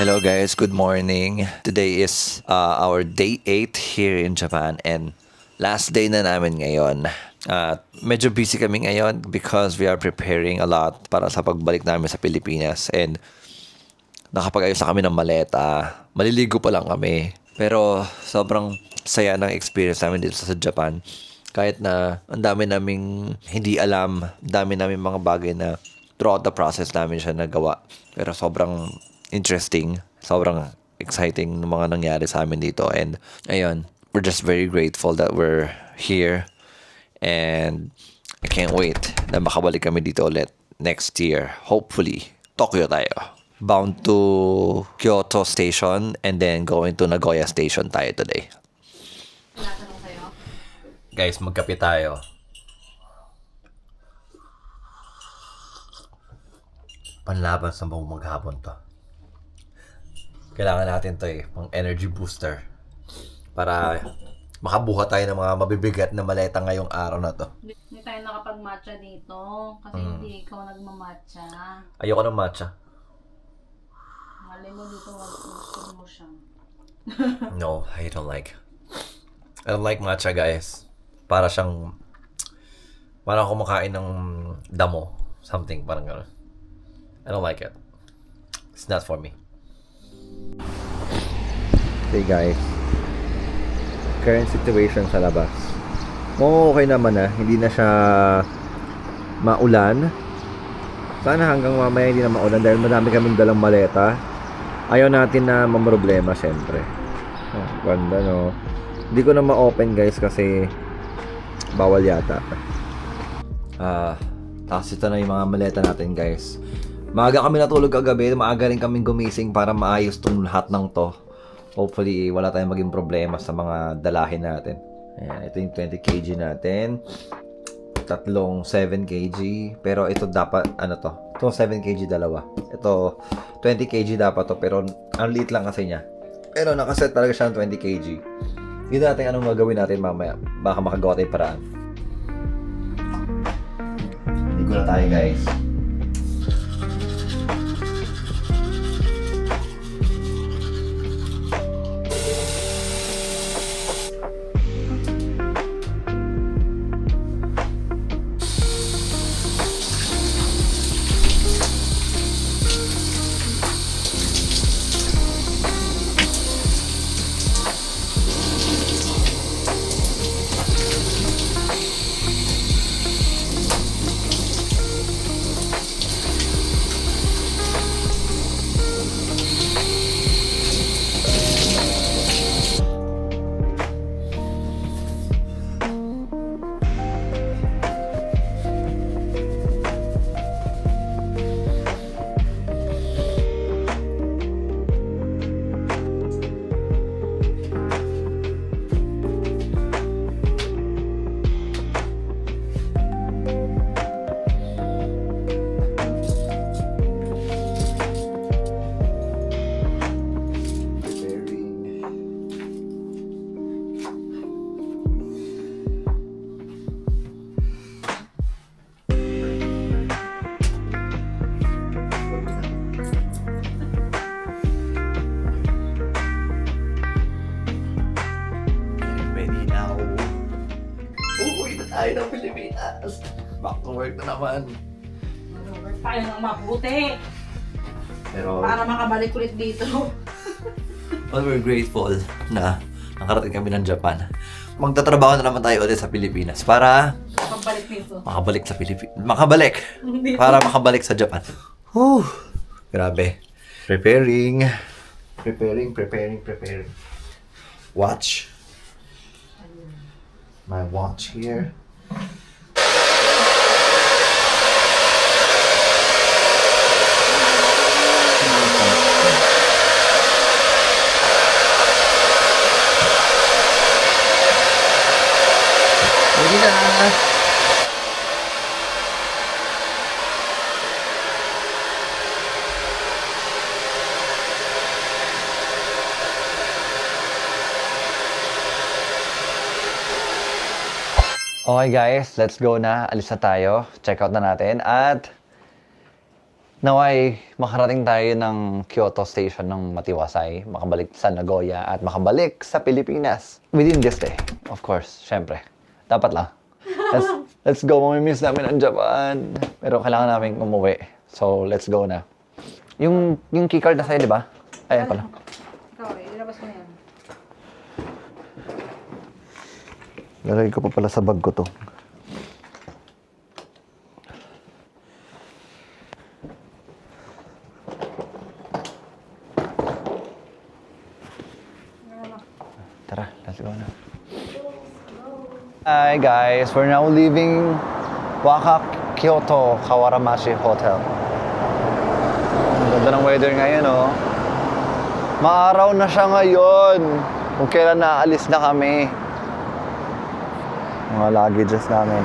Hello guys, good morning. Today is our day 8 here in Japan and last day na namin ngayon. Medyo busy kami ngayon because we are preparing a lot para sa pagbalik namin sa Pilipinas and nakapag-ayos na kami ng maleta. Maliligo pa lang kami. Pero sobrang saya ng experience namin dito sa Japan. Kahit na ang dami naming hindi alam, dami namin mga bagay na throughout the process namin siya nagawa. Pero sobrang interesting, sobrang exciting ng mga nangyari sa amin dito. And ayun, we're just very grateful that we're here. And I can't wait na makabalik kami dito ulit next year. Hopefully, Tokyo tayo. Bound to Kyoto Station and then going to Nagoya Station tayo today. Tinatanong sa'yo? Guys, magkape tayo. Panlaban sa buong maghapon to. Kailangan natin to pang energy booster. Para makabuha tayo ng mga mabibigat na maleta ngayong araw na to. Hindi tayo nakapag-matcha dito kasi hindi ikaw nagmamatcha. Ayoko ng matcha. Mali mo dito, gusto mo siya. No, I don't like matcha, guys. Para siyang parang kumakain ng damo. Something, parang gano'n. I don't like it. It's not for me. Hey guys. Current situation sa labas. Okay naman na. Hindi na siya maulan. Sana hanggang mamaya hindi na maulan dahil madami kaming dalang maleta. Ayaw natin na mamroblema syempre. Oh, ganda no. Hindi ko na ma-open guys kasi bawal yata. Tapos ito na yung mga maleta natin guys. Maaga kami natulog kagabi, maaga rin kaming gumising para maayos tong lahat ng to. Hopefully, wala tayong maging problema sa mga dalahin natin. Ayan, ito yung 20 kg natin. Tatlong 7 kg. Pero ito dapat, ano to? Ito 7 kg dalawa. Ito 20 kg dapat to, pero ang liit lang kasi niya. Pero nakaset talaga siya ng 20 kg. Hindi natin anong gagawin natin mamaya. Baka makagawa tayong paraan. Hindi ko na tayo guys. Tayo ng Pilipinas. Back to work na naman. Mag-work tayo ng mabuti Pero para makabalik ulit dito. but we're grateful na nakarating kami ng Japan. Magtatrabaho na naman tayo ulit sa Pilipinas para Pagbalik dito. makabalik sa Pilipinas. Makabalik! Hindi. Para makabalik sa Japan. Whew! Grabe. Preparing. Watch. My watch here. Ready na! Okay guys, let's go na. Alis na tayo. Check out na natin. At Naway, makarating tayo ng Kyoto Station ng matiwasay, makabalik sa Nagoya at makabalik sa Pilipinas within this day. Of course, syempre. Dapat lang. Let's go. Mamimiss namin ang Japan. Pero kailangan namin umuwi. So, let's go na. Yung keycard na sa'yo, di ba? Ayan pala. Ikaw, ilabas mo yan. Lalagay ko pa pala sa bag ko to. Tara, let's go na. Hi guys, we're now leaving Waka Kyoto Kawaramachi Hotel. Ang ganda ng weather ngayon, oh. Maaraw na siya ngayon. Kung kailan naalis na kami. Mga luggages namin.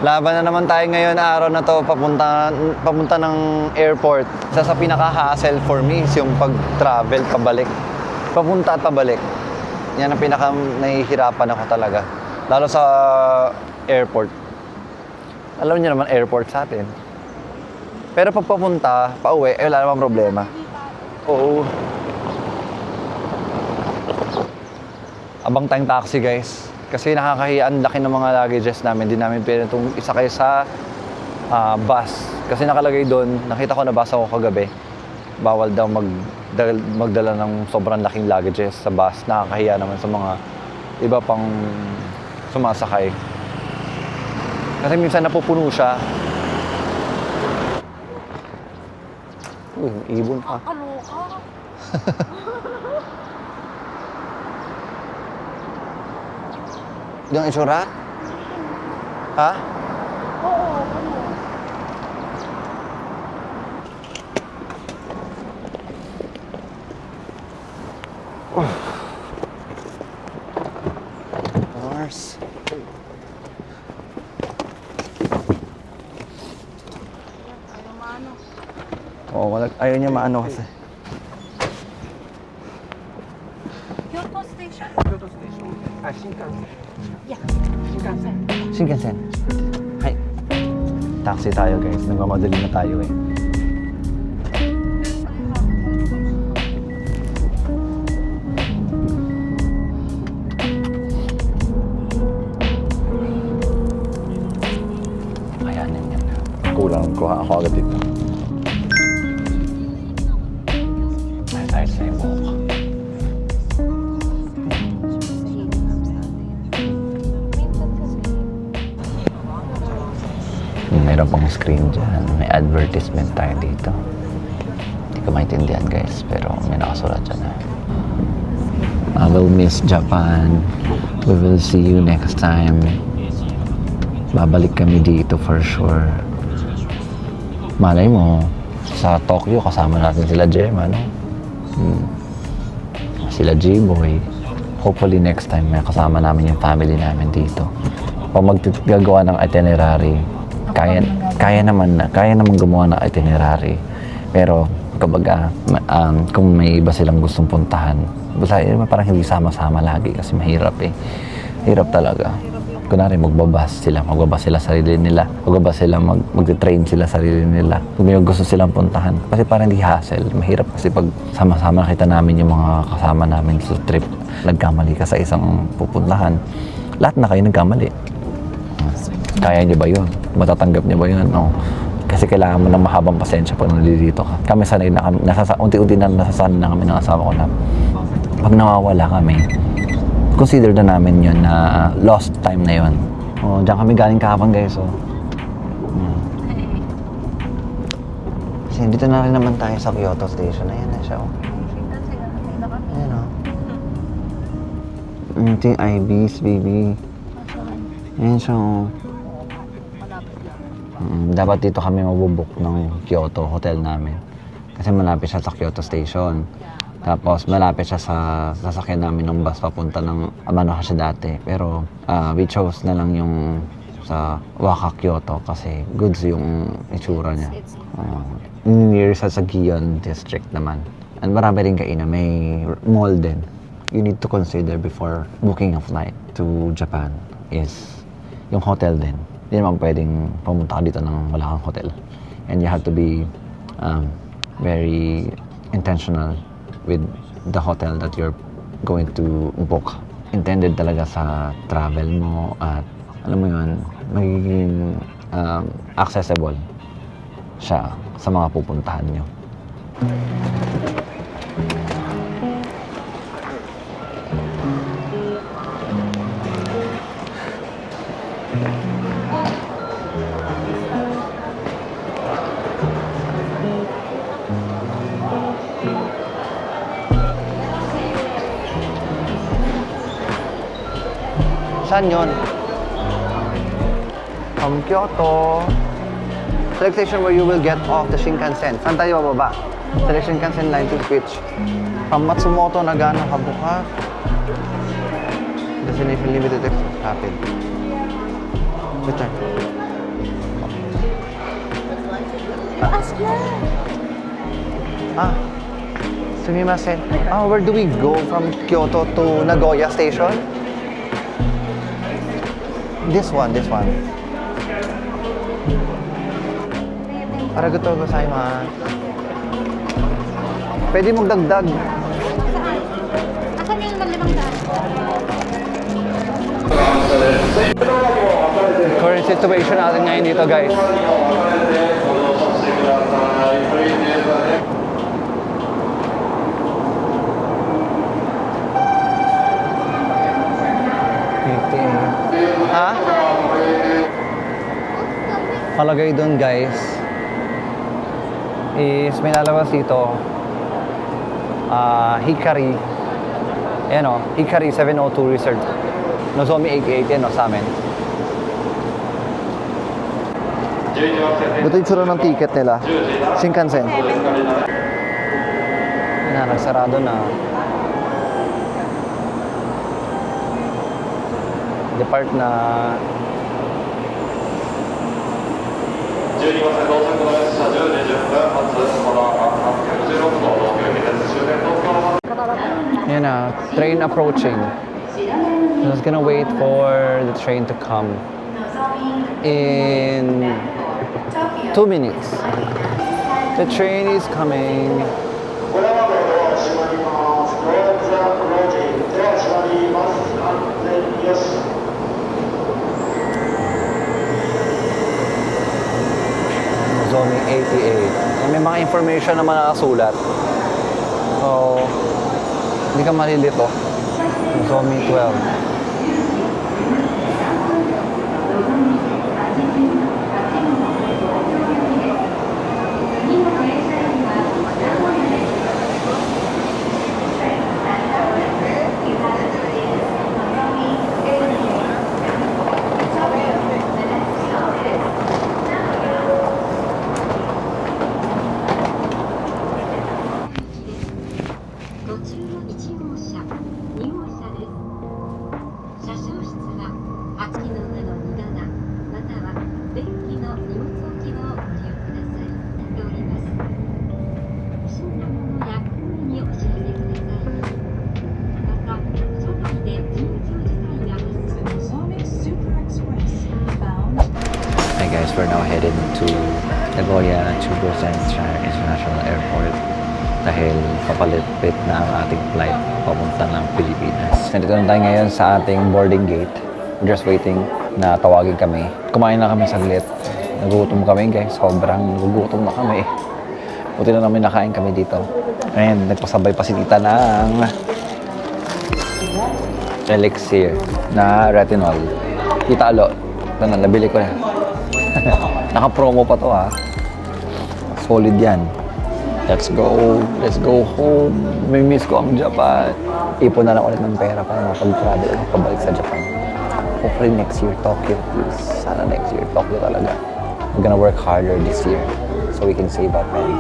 Laban na naman tayo ngayon araw na to papunta ng airport. Isa sa pinaka-hassle for me is yung pag-travel pabalik. Papunta at pabalik. Yan ang pinaka-nahihirapan ako talaga. Lalo sa airport. Alam niyo naman airport sa atin. Pero pag papunta, pauwi, wala namang problema. Oo. Abang tayong taxi, guys. Kasi nakakahiya, ang laki ng mga luggages namin. Hindi namin pwede itong isakay sa bus. Kasi nakalagay doon, nakita ko na bus ako kagabi. Bawal daw magdala ng sobrang laking luggages sa bus. Nakakahiya naman sa mga iba pang sumasakay. Kasi minsan napupuno siya. Uy, ibon pa. Kaloka. Yung itsura? Ha? Oo, ano? Mars. Ayaw maano. Oo, ayaw niya maano kasi. Kyoto Station? Shinkansen. Hi. Taxi tayo, guys. Nagmamadali na tayo eh. Kayanin yan. Kulang ko ako agad dito. Ay, tayo sa ibok. Meron pang screen dyan. May advertisement tayo dito. Hindi ko maintindihan, guys. Pero may nakasulat dyan. I will miss Japan. We will see you next time. Babalik kami dito for sure. Malay mo, sa Tokyo kasama natin sila Gemma, no? Sila G-Boy. Hopefully next time may kasama namin yung family namin dito. Pag maggagawa ng itinerary, kaya naman gumawa ng itinerary. Pero kumbaga, kung may iba silang gustong puntahan, basta parang hindi sama-sama lagi kasi mahirap eh. Hirap talaga. Kunwari magbabas sila sarili nila. Magbabas sila, mag-train sila sarili nila. Kung may gusto silang puntahan. Kasi parang hindi hassle. Mahirap kasi pag sama-sama nakita namin yung mga kasama namin sa trip. Nagkamali ka sa isang pupuntahan. Lahat na kayo nagkamali. Kaya niyo ba yun? Matatanggap niyo ba yun? No. Kasi kailangan mo ng mahabang pasensya pag nalilito ka. Kami sanay na kami, unti-unti na nasasanay na kami ng asawa ko na pag nawawala kami, consider na namin yun na lost time na yun. Oh, diyan kami galing kahapon, guys. Oh. Kasi dito na rin naman tayo sa Kyoto Station. Ayan na siya. Oh. Ayan oh. Ito yung IBs, baby. Ayan siya. Oh. Dapat dito kami mabubuk ng Kyoto hotel namin. Kasi malapit siya sa Kyoto Station. Tapos malapit siya sa sasakyan namin ng bus papunta ng Amano kasi dati. Pero we chose na lang yung sa Waka Kyoto kasi goods yung itsura niya. Near sa Gion district naman. And marami rin kainan. May mall din. You need to consider before booking a flight to Japan is yung hotel din. Hindi naman pwedeng pumunta ka dito nang wala kang hotel. And you have to be very intentional with the hotel that you're going to book. Intended talaga sa travel mo at alam mo yun, magiging accessible siya sa mga pupuntahan nyo. Saan yun? From Kyoto. Select station where you will get off the Shinkansen. Saan tayo bababa? Select Shinkansen line to switch. From Matsumoto, Nagano, Kabuka. Destination limited express rapid. Return. Sumimasen. Where do we go from Kyoto to Nagoya station? This one. Arigatou gozaimasu. Pwede mong dagdag. Asan yung malimang daan? Current situation natin ngayon dito, guys. Ha? Palagay doon, guys, is may lalabas dito Hikari Hikari 702 Reserve Nozomi 88 yan sa amin. Ito yung tsura ng ticket nila, Shinkansen. Nagsarado na. Depart na. Yan na, train approaching. Just gonna wait for the train to come in 2 minutes. The train is coming. Nozomi 88. May mga information na nakasulat. So, hindi ka malilito. Nozomi 12. We're now headed to Nagoya Chugosen International Airport dahil papalipit na ang ating flight papunta ng Pilipinas. Nandito na tayo ngayon sa ating boarding gate. We're just waiting na tawagin kami. Kumain na kami saglit. Nagugutom kami, guys. Sobrang nagugutom na kami. Buti na namin nakain kami dito. And nagpasabay pa si tita ng elixir na retinol. Tita Alo. Ito na, nabili ko na. Naka-promo pa to ha. Solid yan. Let's go home. May miss ko ang Japan. Ipon na lang ulit ng pera para makapag-travel ako pabalik sa Japan. Hopefully next year Tokyo, please. Sana next year Tokyo talaga. I'm gonna work harder this year so we can save up and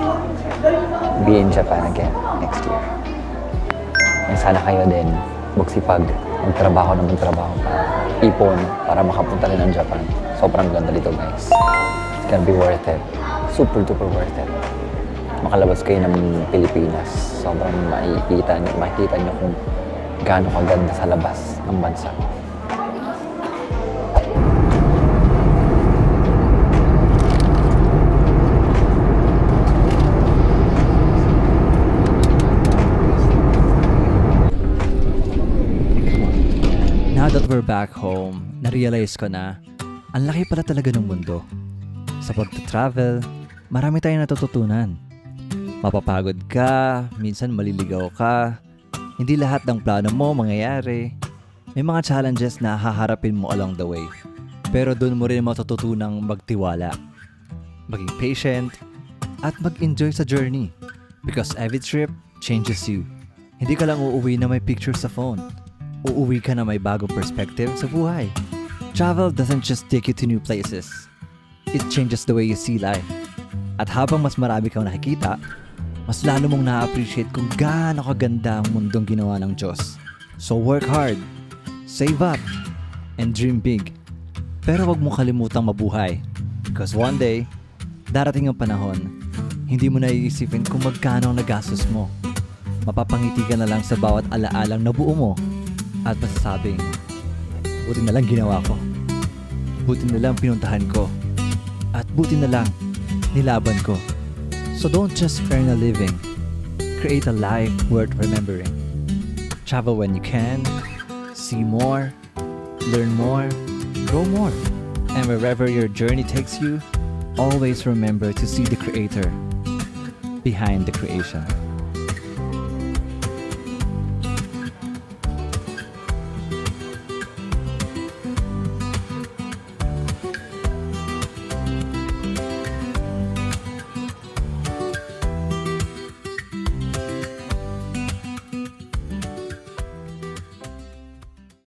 be in Japan again next year. And sana kayo din magsipag, magtrabaho para ipon para makapunta rin ng Japan. Sobrang ganda dito, guys. It's gonna be worth it. Super duper worth it. Makalabas kayo ng Pilipinas. Sobrang makikita nyo kung gaano kaganda sa labas ng bansa. we're back home, na-realize ko na ang laki pala talaga ng mundo. Sa pagta-travel, marami tayong natututunan. Mapapagod ka, minsan maliligaw ka, hindi lahat ng plano mo mangyayari. May mga challenges na haharapin mo along the way. Pero doon mo rin matututunang magtiwala, maging patient, at mag-enjoy sa journey. Because every trip changes you. Hindi ka lang uuwi na may picture sa phone. Uuwi ka na may bagong perspective sa buhay. Travel doesn't just take you to new places. It changes the way you see life. At habang mas marami kang nakikita, mas lalo mong na-appreciate kung gaano kaganda ang mundong ginawa ng Diyos. So work hard, save up, and dream big. Pero wag mo kalimutang mabuhay. Because one day, darating ang panahon, hindi mo na iisipin kung magkano ang nagastos mo. Mapapangiti ka na lang sa bawat alaalang nabuo mo at masasabing, buti na lang ginawa ko. Buti na lang pinuntahan ko. At buti na lang nilaban ko. So don't just earn a living. Create a life worth remembering. Travel when you can. See more. Learn more. Grow more. And wherever your journey takes you, always remember to see the Creator behind the creation.